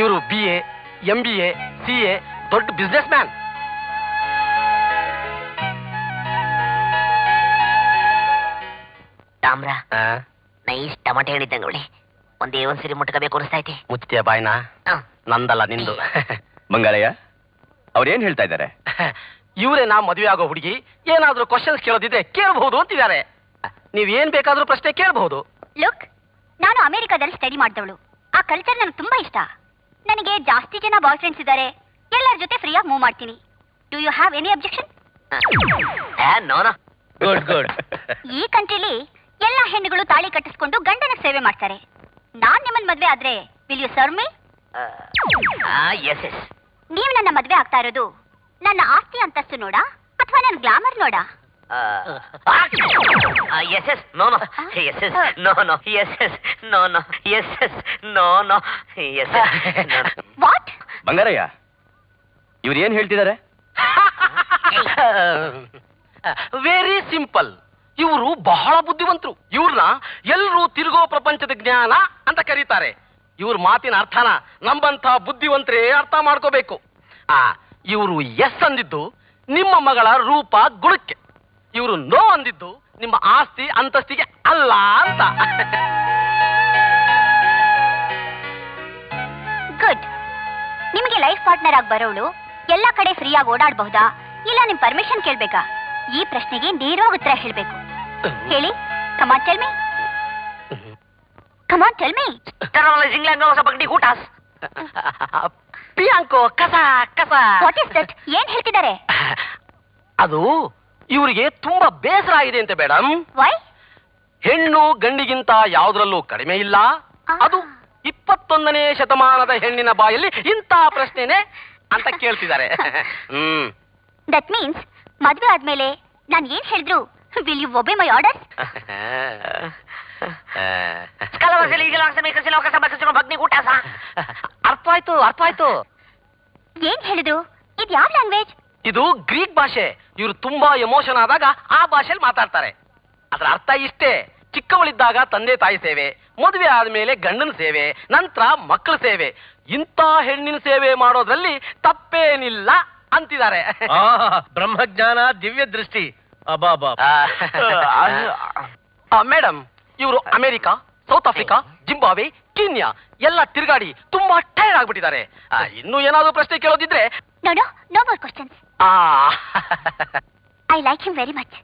ಇವರು BA, MBA, CA, ದೊಡ್ಡ business man. ತಾಮ್ರ ನೈಸ್ ಟಮಾಟೆ ಹೇಳಿದ್ದಂಗೆ ಅವಳಿ ಒಂದೇ ಒಂದ್ಸರಿ ಮುಟ್ಕಬೇಕು ಅನಿಸ್ತೈತಿ. ಮುಚ್ಚಿಯ ಬಾಯ್ನ ನಂದಲ್ಲ ನಿಂದು. ಬಂಗಾರಯ್ಯ ಅವ್ರೇನ್ ಹೇಳ್ತಾ ಇದ್ದಾರೆ? ಇವರೇ ನಾ ಮದುವೆ ಆಗೋ ಹುಡುಗಿ, ಏನಾದ್ರೂ ಕ್ವಶನ್ಸ್ ಕೇಳೋದಿದ್ರೆ ಕೇಳಬಹುದು ಅಂತಿದ್ದಾರೆ. ನೀವೇನ್ ಬೇಕಾದ್ರೂ ಪ್ರಶ್ನೆ ಕೇಳಬಹುದು. ಲುಕ್, ನಾನು ಅಮೆರಿಕಾದಲ್ಲಿ ಸ್ಟಡಿ ಮಾಡಿದವಳು. ಆ ಕಲ್ಚರ್ ನನಗೆ ತುಂಬಾ ಇಷ್ಟ. ನನಗೆ ಜಾಸ್ತಿ ಜನ ಬಾಯ್ ಫ್ರೆಂಡ್ಸ್ ಇದ್ದಾರೆ. ಎಲ್ಲರ ಜೊತೆ ಫ್ರೀಯಾಗಿ ಮೂವ್ ಮಾಡ್ತೀನಿ. Do you have any objection? Good good. ಈ ಕಂಟ್ರಿಲಿ ಎಲ್ಲಾ ಹೆಣ್ಣುಗಳು ತಾಳಿ ಕಟ್ಟಿಸ್ಕೊಂಡು ಗಂಡನ ಸೇವೆ ಮಾಡ್ತಾರೆ. ನಾನ್ ನಿಮ್ಮನ್ ಮದ್ವೆ ಆದ್ರೆ will you serve me? Yes yes. ನೀವು ನನ್ನ ಮದ್ವೆ ಆಗ್ತಾ ಇರೋದು ನನ್ನ ಆಸ್ತಿ ಅಂತಸ್ತು ನೋಡಾ ಅಥವಾ ನನ್ನ ಗ್ಲಾಮರ್ ನೋಡಾ? Yes yes no no yes yes no no yes yes no no yes yes no no yes yes. What? Bangarayya ಇವ್ರು ಏನ್ ಹೇಳ್ತಿದ್ದಾರೆ? Very simple. ಇವರು ಬಹಳ ಬುದ್ಧಿವಂತರು. ಇವ್ರನ್ನ ಎಲ್ಲರೂ ತಿರುಗೋ ಪ್ರಪಂಚದ ಜ್ಞಾನ ಅಂತ ಕರೀತಾರೆ. ಇವ್ರ ಮಾತಿನ ಅರ್ಥನ ನಮ್ಮಂತ ಬುದ್ಧಿವಂತರೇ ಅರ್ಥ ಮಾಡ್ಕೋಬೇಕು. ಇವರು ಎಸ್ ಅಂದಿದ್ದು ನಿಮ್ಮ ಮಗಳ ರೂಪ ಗುಣಕ್ಕೆ, ಇವರು ನೋ ಅಂದಿದ್ದು ನಿಮ್ಮ ಆಸ್ತಿ ಅಂತಸ್ತಿಗೆ ಅಲ್ಲ ಅಂತ. ಗುಡ್. ನಿಮಗೆ ಲೈಫ್ ಪಾರ್ಟ್ನರ್ ಆಗಿ ಬರೋಳು ಎಲ್ಲ ಕಡೆ ಫ್ರೀಯಾಗಿ ಓಡಾಡಬಹುದಾ ಇಲ್ಲ ನಿಮ್ ಪರ್ಮಿಷನ್ ಕೇಳ್ಬೇಕಾ? ಈ ಪ್ರಶ್ನೆಗೆ ನೇರವಾಗಿ ಉತ್ತರ ಹೇಳ್ಬೇಕು. ಹೇಳಿ. Come on tell me. Come on tell me. ಪ್ರಿಯಾಂಕೋ ಕಸ ಕಸ. What is that? ಏನ್ ಹೇಳ್ತಿದ್ದಾರೆ? ಅದು ಇವರಿಗೆ ತುಂಬಾ ಬೇಸರ ಆಗಿದೆ ಅಂತ ಮೇಡಮ್. ವೈ? ಹೆಣ್ಣು ಗಂಡಿಗಿಂತ ಯಾವುದ್ರಲ್ಲೂ ಕಡಿಮೆ ಇಲ್ಲ. ಅದು 21ನೇ ಶತಮಾನದ ಹೆಣ್ಣಿನ ಬಾಯಲ್ಲಿ ಇಂಥ ಪ್ರಶ್ನೆನೆ ಅಂತ ಕೇಳ್ತಿದ್ದಾರೆ. ದಟ್ ಮೀನ್ಸ್ ಮದ್ವೆ ಆದ್ಮೇಲೆ ನಾನು ಏನ್ ಹೇಳಿದ್ರು will you obey my orders? ಅರ್ಥ ಆಯ್ತು ಅರ್ಥ ಆಯ್ತು. ಏನ್ ಹೇಳಿದ್ರು? ಇದು ಯಾವ ಲ್ಯಾಂಗ್ವೇಜ್? ಇದು ಗ್ರೀಕ್ ಭಾಷೆ. ಇವರು ತುಂಬಾ ಎಮೋಷನ್ ಆದಾಗ ಆ ಭಾಷೆಯಲ್ಲಿ ಮಾತಾಡ್ತಾರೆ. ಅದರ ಅರ್ಥ ಇಷ್ಟೇ: ಚಿಕ್ಕವಳಿದ್ದಾಗ ತಂದೆ ತಾಯಿ ಸೇವೆ, ಮದುವೆ ಆದ್ಮೇಲೆ ಗಂಡನ ಸೇವೆ, ನಂತರ ಮಕ್ಕಳ ಸೇವೆ. ಇಂಥ ಹೆಣ್ಣಿನ ಸೇವೆ ಮಾಡೋದ್ರಲ್ಲಿ ತಪ್ಪೇನಿಲ್ಲ ಅಂತಿದ್ದಾರೆ. ಬ್ರಹ್ಮಜ್ಞಾನ, ದಿವ್ಯ ದೃಷ್ಟಿ. ಮೇಡಮ್, ಇವರು America, South Africa, Zimbabwe, Kenya ಎಲ್ಲ ತಿರುಗಾಡಿ ತುಂಬಾ ಟೈರ್ಡ್ ಆಗ್ಬಿಟ್ಟಿದ್ದಾರೆ. ಇನ್ನು ಏನಾದ್ರು ಪ್ರಶ್ನೆ ಕೇಳೋದಿದ್ರೆ. No more questions. I like him very much.